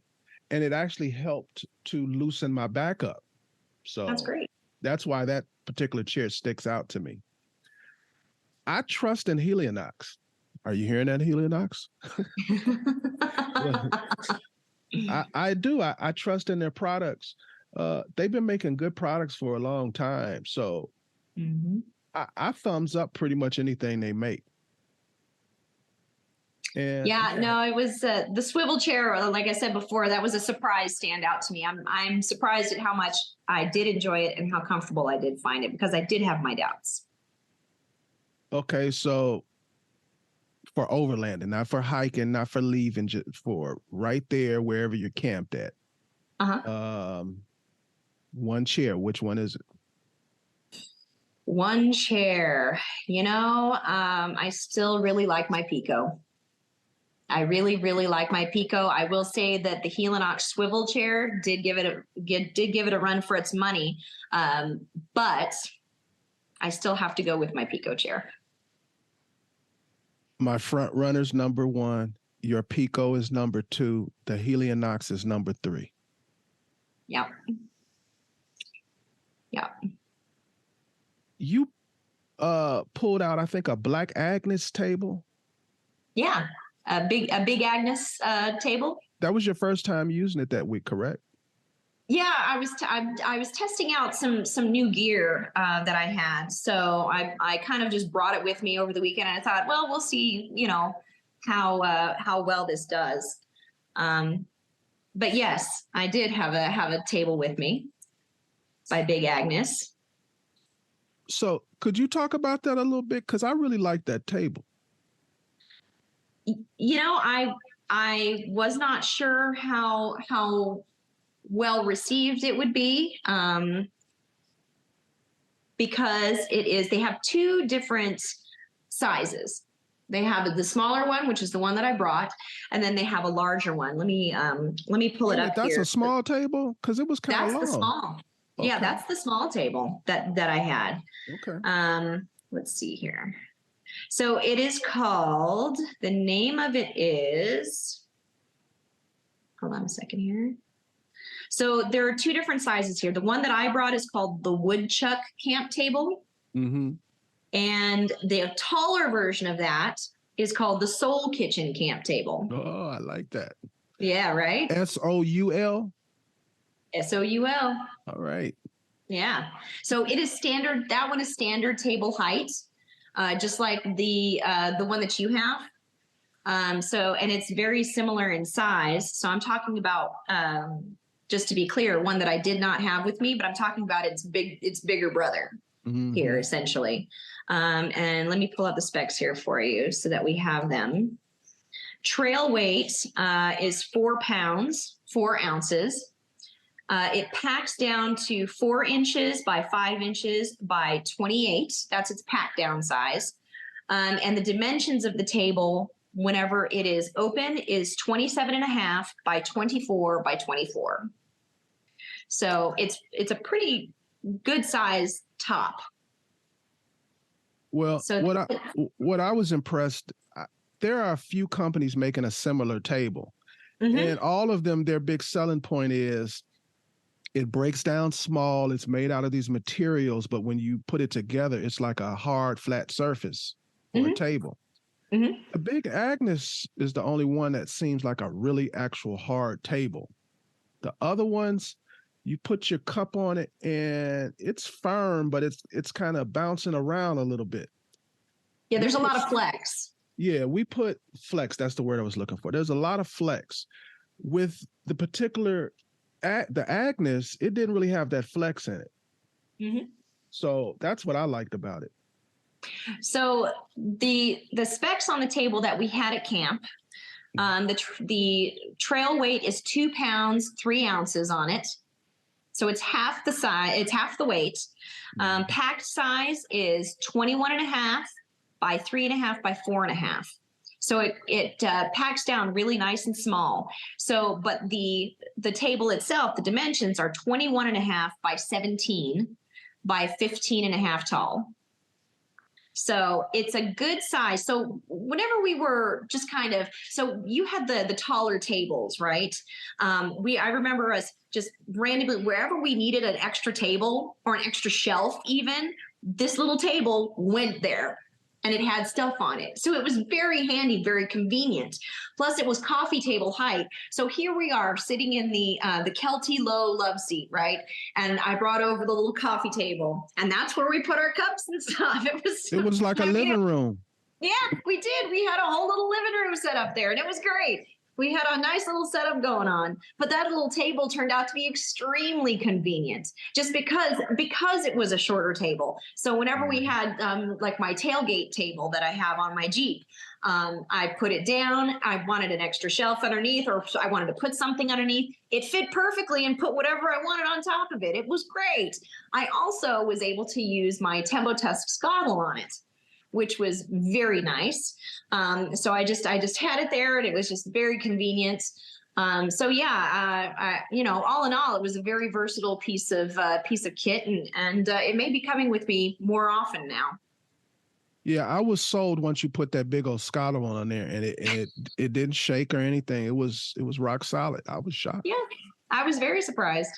and it actually helped to loosen my back up. So That's great. that's why that particular chair sticks out to me. I trust in Helinox. Are you hearing that, Helinox? I do. I trust in their products. They've been making good products for a long time. So I thumbs up pretty much anything they make. And no, it was the swivel chair. Like I said before, that was a surprise standout to me. I'm surprised at how much I did enjoy it and how comfortable I did find it, because I did have my doubts. Okay, so for overlanding, not for hiking, not for leaving, just for right there wherever you're camped at. One chair. Which one is it? One chair. I still really like my Pico. I really, really like my Pico. I will say that the Helinox swivel chair did give it a run for its money, but I still have to go with my Pico chair. My front runner's number 1. Your Pico is number 2. The Helinox is number 3. Yep. You pulled out, I think, a Black Agnes table. Yeah. A big Agnes table. That was your first time using it that week, correct? Yeah, I was testing out some new gear that I had, so I kind of just brought it with me over the weekend, and I thought, well, we'll see, how well this does. But yes, I did have a table with me by Big Agnes. So could you talk about that a little bit? Because I really like that table. I was not sure how well received it would be, because they have 2 different sizes. They have the smaller one, which is the one that I brought, and then they have a larger one. Let me pull it up. That's here. A small table? Because it was kind of long. That's the small. Okay. Yeah, that's the small table that I had. Okay. Let's see here. So it is called, the name of it is, hold on a second here. So there are 2 different sizes here. The one that I brought is called the Woodchuck Camp Table. Mm-hmm. And the taller version of that is called the Soul Kitchen Camp Table. Oh, I like that. Yeah, right? SOUL? SOUL. All right. Yeah. So it is standard. That one is standard table height, just like the one that you have. And it's very similar in size. So I'm talking about, just to be clear, one that I did not have with me, but I'm talking about its bigger brother here, essentially. And let me pull up the specs here for you so that we have them. Trail weight is 4 pounds, 4 ounces. It packs down to 4 inches by 5 inches by 28. That's its pack down size. And the dimensions of the table, whenever it is open, is 27.5 by 24 by 24. So it's a pretty good size top. Well, so what I was impressed, there are a few companies making a similar table, and all of them, their big selling point is it breaks down small. It's made out of these materials, but when you put it together, it's like a hard, flat surface for a table. The Big Agnes is the only one that seems like a really actual hard table. The other ones, you put your cup on it and it's firm, but it's kind of bouncing around a little bit. Yeah, there's a lot of flex. Yeah, we put flex. That's the word I was looking for. There's a lot of flex. With the particular, the Agnes, it didn't really have that flex in it. So that's what I liked about it. So the specs on the table that we had at camp The trail weight is 2 pounds, 3 ounces on it. So it's half the size, it's half the weight. Packed size is 21.5 by 3.5 by 4.5. So it packs down really nice and small. So, but the table itself, the dimensions are 21.5 by 17 by 15.5 tall. So it's a good size. So whenever we were just kind of, so you had the taller tables, right? I remember us just randomly, wherever we needed an extra table or an extra shelf even, this little table went there. And it had stuff on it. So it was very handy, very convenient. Plus it was coffee table height. So here we are sitting in the Kelty low love seat, right? And I brought over the little coffee table, and that's where we put our cups and stuff. It was like a living room. Yeah, we did. We had a whole little living room set up there, and it was great. We had a nice little setup going on, but that little table turned out to be extremely convenient just because it was a shorter table. So whenever we had like my tailgate table that I have on my Jeep, I put it down. I wanted an extra shelf underneath, or I wanted to put something underneath. It fit perfectly and put whatever I wanted on top of it. It was great. I also was able to use my Tembo Tusk Scottle on it, which was very nice. So I just had it there, and it was just very convenient. So yeah, all in all, it was a very versatile piece of kit, and it may be coming with me more often now. Yeah, I was sold once you put that big old Scottle on there, and it didn't shake or anything. It was rock solid. I was shocked. Yeah, I was very surprised.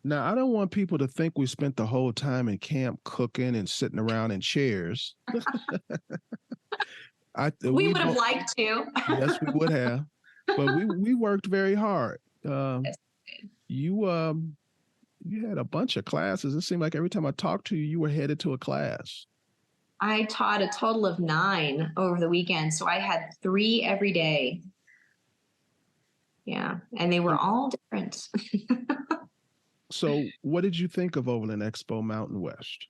Now, I don't want people to think we spent the whole time in camp cooking and sitting around in chairs. We would have liked to. Yes, we would have. But we worked very hard. You had a bunch of classes. It seemed like every time I talked to you, you were headed to a class. I taught a total of 9 over the weekend. So I had 3 every day. Yeah. And they were all different. So what did you think of Overland Expo Mountain West?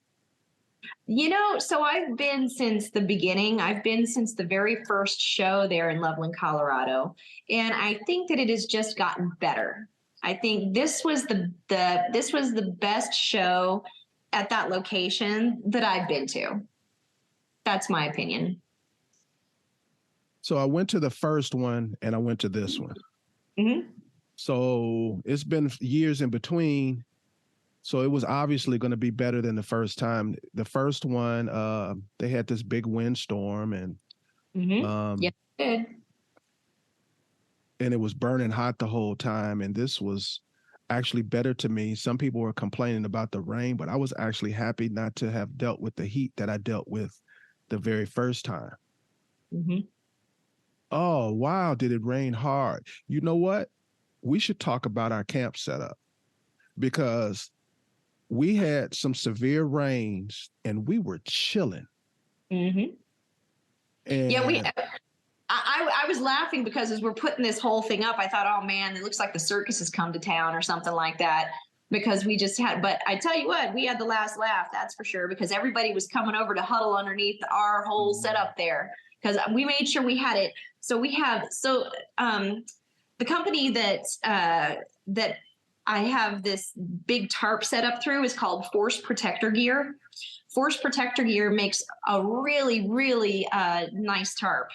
So I've been since the beginning. I've been since the very first show there in Loveland, Colorado. And I think that it has just gotten better. I think this was the best show at that location that I've been to. That's my opinion. So I went to the first one and I went to this one. Mm-hmm. So it's been years in between. So it was obviously going to be better than the first time. The first one, they had this big windstorm and yeah, it did. And it was burning hot the whole time. And this was actually better to me. Some people were complaining about the rain, but I was actually happy not to have dealt with the heat that I dealt with the very first time. Mm-hmm. Oh, wow. Did it rain hard? You know what? We should talk about our camp setup, because we had some severe rains and we were chilling. Mm-hmm. And yeah, I was laughing because as we're putting this whole thing up, I thought, oh man, it looks like the circus has come to town or something like that, because we just had, but I tell you what, we had the last laugh, that's for sure, because everybody was coming over to huddle underneath our whole setup there, because we made sure we had it. So we have, the company that I have this big tarp set up through is called Force Protector Gear. Force Protector Gear makes a really, really nice tarp.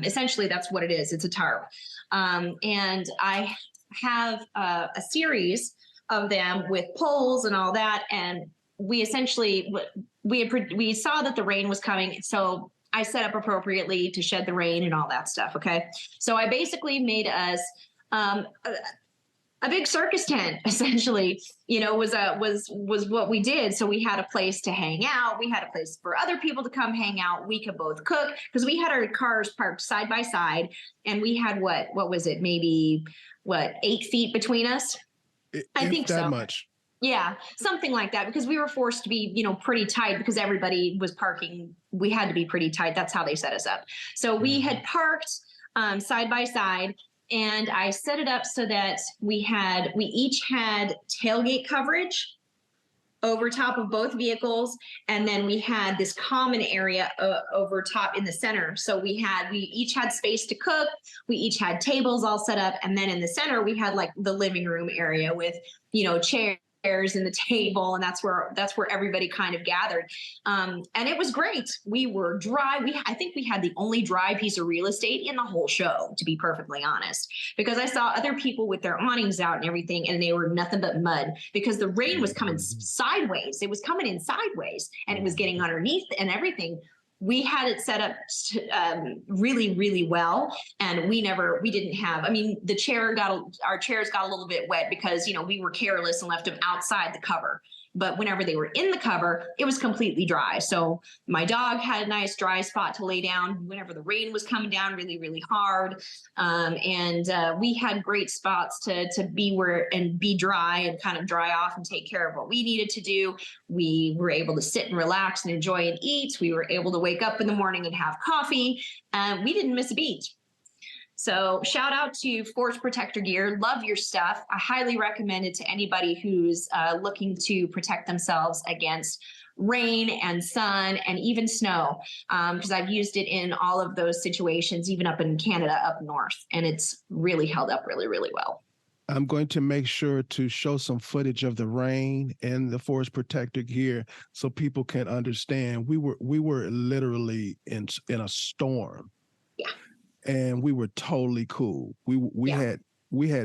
Essentially, that's what it is. It's a tarp. And I have a series of them with poles and all that. And we essentially, we saw that the rain was coming. So I set up appropriately to shed the rain and all that stuff. Okay. So I basically made us a big circus tent, essentially, was what we did. So we had a place to hang out. We had a place for other people to come hang out. We could both cook, because we had our cars parked side by side, and we had what was it? Maybe 8 feet between us? I think so. That much. Yeah, something like that, because we were forced to be, pretty tight because everybody was parking. We had to be pretty tight. That's how they set us up. So we had parked side by side, and I set it up so that we each had tailgate coverage, over top of both vehicles. And then we had this common area over top in the center. So we each had space to cook. We each had tables all set up. And then in the center, we had like the living room area with, chairs and the table, and that's where everybody kind of gathered. And it was great. We were dry. I think we had the only dry piece of real estate in the whole show, to be perfectly honest, because I saw other people with their awnings out and everything, and they were nothing but mud because the rain was coming sideways. It was coming in sideways, and it was getting underneath and everything. We had it set up really, really well. And we didn't have, our chairs got a little bit wet because, we were careless and left them outside the cover. But whenever they were in the cover, it was completely dry. So my dog had a nice dry spot to lay down whenever the rain was coming down really, really hard. And we had great spots to be and be dry and kind of dry off and take care of what we needed to do. We were able to sit and relax and enjoy and eat. We were able to wake up in the morning and have coffee. We didn't miss a beat. So shout out to Force Protector Gear. Love your stuff. I highly recommend it to anybody who's looking to protect themselves against rain and sun and even snow, because I've used it in all of those situations, even up in Canada, up north, and it's really held up really, really well. I'm going to make sure to show some footage of the rain and the Force Protector Gear so people can understand. We were literally in a storm. Yeah. And we were totally cool. We had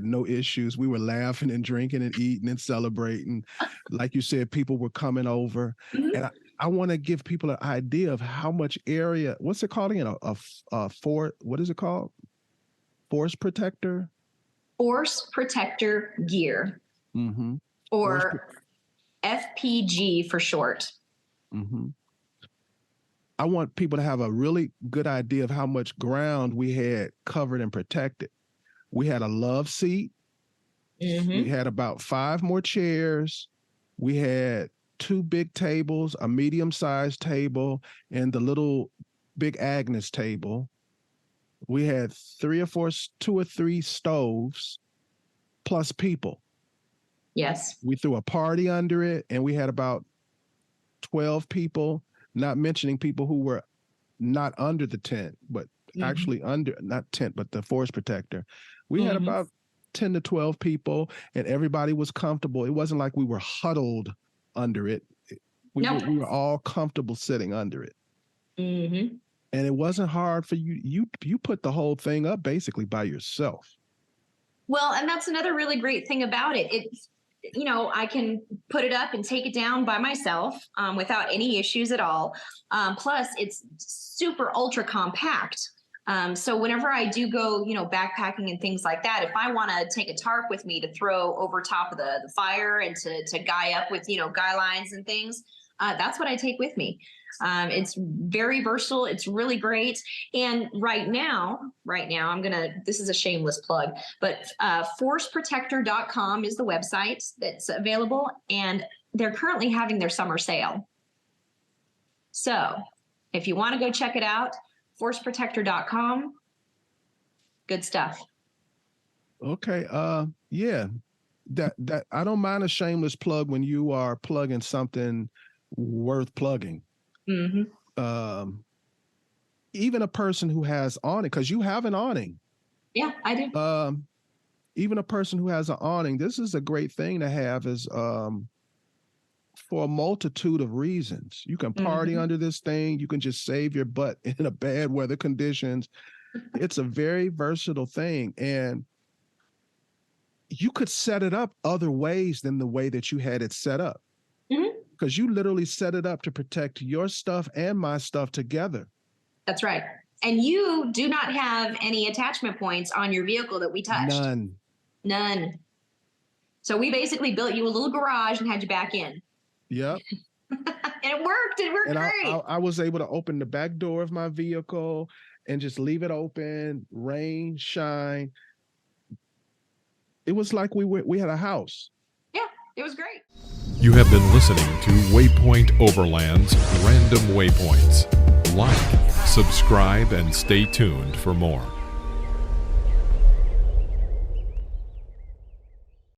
no issues. We were laughing and drinking and eating and celebrating. Like you said, people were coming over. Mm-hmm. And I want to give people an idea of how much area, what's it called again? What is it called? Force Protector? Force Protector Gear. Mm-hmm. Or FPG for short. Mm-hmm. I want people to have a really good idea of how much ground we had covered and protected. We had a love seat. Mm-hmm. We had about 5 more chairs. We had 2 big tables, a medium-sized table, and the little Big Agnes table. We had 2 or 3 stoves, plus people. Yes. We threw a party under it, and we had about 12 people. Not mentioning people who were not under the tent, but actually under, not tent, but the Force Protector. We had about 10 to 12 people, and everybody was comfortable. It wasn't like we were huddled under it. We were all comfortable sitting under it. Mm-hmm. And it wasn't hard for you. You put the whole thing up basically by yourself. Well, and that's another really great thing about it. It's, I can put it up and take it down by myself without any issues at all. Plus, it's super ultra compact. So whenever I do go, backpacking and things like that, if I want to take a tarp with me to throw over top of the fire and to guy up with, guy lines and things, that's what I take with me. It's very versatile. It's really great. And right now, this is a shameless plug, but forceprotector.com is the website that's available, and they're currently having their summer sale. So if you want to go check it out, forceprotector.com, good stuff. Okay. Yeah, that I don't mind a shameless plug when you are plugging something worth plugging. Mm-hmm. Even a person who has awning, because you have an awning. Yeah, I do. Even a person who has an awning, this is a great thing to have, is for a multitude of reasons. You can party under this thing. You can just save your butt in a bad weather conditions. It's a very versatile thing, and you could set it up other ways than the way that you had it set up. Because you literally set it up to protect your stuff and my stuff together. That's right. And you do not have any attachment points on your vehicle that we touched. None. So we basically built you a little garage and had you back in. Yep. And it worked. It worked great. I was able to open the back door of my vehicle and just leave it open, rain, shine. It was like we had a house. Yeah, it was great. You have been listening to Waypoint Overland's Random Waypoints. Like, subscribe, and stay tuned for more.